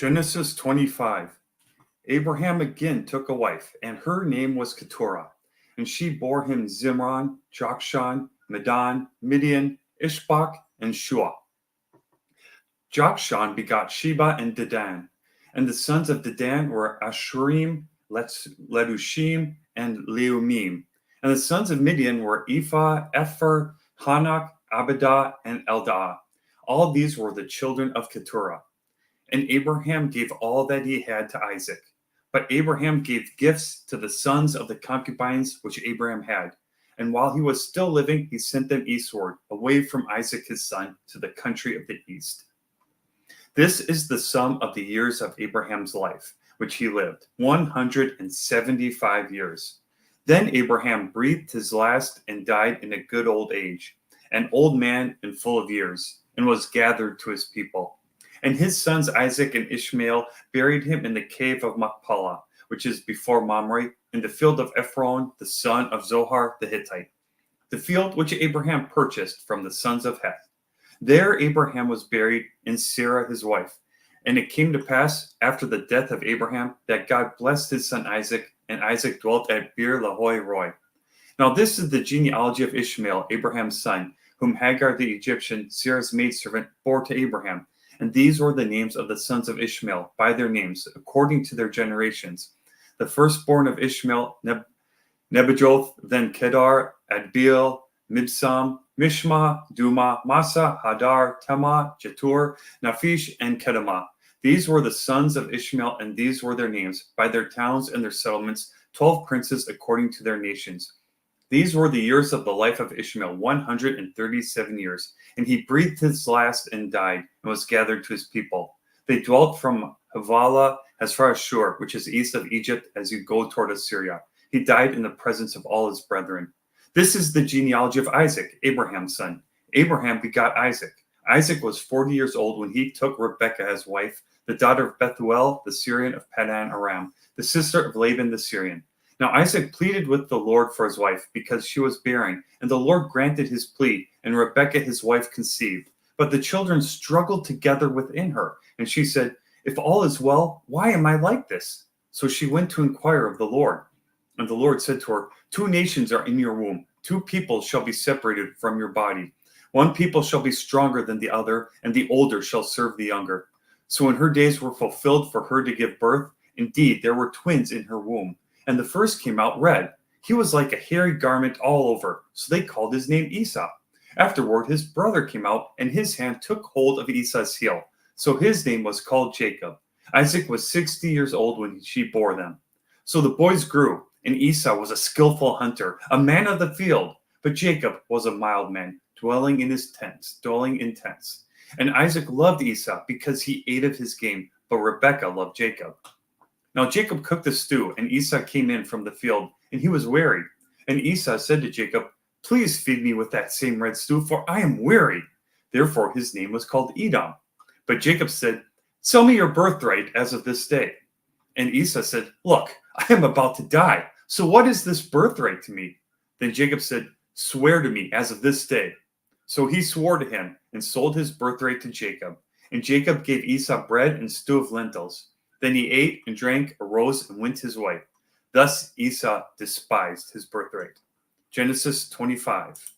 Genesis 25. Abraham again took a wife, and her name was Keturah. And she bore him Zimron, Jokshan, Medan, Midian, Ishbak, and Shua. Jokshan begot Sheba and Dedan. And the sons of Dedan were Ashurim, Letushim, and Leumim. And the sons of Midian were Ephah, Epher, Hanok, Abidah, and Eldah. All these were the children of Keturah. And Abraham gave all that he had to Isaac. But Abraham gave gifts to the sons of the concubines which Abraham had. And while he was still living, he sent them eastward, away from Isaac his son, to the country of the east. This is the sum of the years of Abraham's life, which he lived, 175 years. Then Abraham breathed his last and died in a good old age, an old man and full of years, and was gathered to his people. And his sons Isaac and Ishmael buried him in the cave of Machpelah, which is before Mamre, in the field of Ephron, the son of Zohar the Hittite, the field which Abraham purchased from the sons of Heth. There Abraham was buried, and Sarah his wife. And it came to pass, after the death of Abraham, that God blessed his son Isaac, and Isaac dwelt at Beer Lahai Roi. Now this is the genealogy of Ishmael, Abraham's son, whom Hagar the Egyptian, Sarah's maidservant, bore to Abraham. And these were the names of the sons of Ishmael, by their names, according to their generations. The firstborn of Ishmael, Nebajoth, then Kedar, Adbeel, Mibsam, Mishma, Duma, Massa, Hadar, Tema, Jetur, Naphish, and Kedemah. These were the sons of Ishmael, and these were their names, by their towns and their settlements, 12 princes according to their nations. These were the years of the life of Ishmael, 137 years. And he breathed his last and died, and was gathered to his people. They dwelt from Havilah as far as Shur, which is east of Egypt, as you go toward Assyria. He died in the presence of all his brethren. This is the genealogy of Isaac, Abraham's son. Abraham begot Isaac. Isaac was 40 years old when he took Rebekah as wife, the daughter of Bethuel, the Syrian of Padan Aram, the sister of Laban the Syrian. Now Isaac pleaded with the Lord for his wife, because she was barren, and the Lord granted his plea, and Rebekah his wife conceived. But the children struggled together within her, and she said, "If all is well, why am I like this?" So she went to inquire of the Lord. And the Lord said to her, "Two nations are in your womb, two peoples shall be separated from your body. One people shall be stronger than the other, and the older shall serve the younger." So when her days were fulfilled for her to give birth, indeed there were twins in her womb. And the first came out red. He was like a hairy garment all over, so they called his name Esau. Afterward his brother came out, and his hand took hold of Esau's heel. So his name was called Jacob. Isaac was 60 years old when she bore them. So the boys grew, and Esau was a skillful hunter, a man of the field. But Jacob was a mild man, dwelling in tents. And Isaac loved Esau because he ate of his game, but Rebekah loved Jacob. Now Jacob cooked the stew, and Esau came in from the field, and he was weary. And Esau said to Jacob, "Please feed me with that same red stew, for I am weary." Therefore his name was called Edom. But Jacob said, "Sell me your birthright as of this day." And Esau said, "Look, I am about to die, so what is this birthright to me?" Then Jacob said, "Swear to me as of this day." So he swore to him, and sold his birthright to Jacob. And Jacob gave Esau bread and stew of lentils. Then he ate and drank, arose, and went his way. Thus Esau despised his birthright. Genesis 25.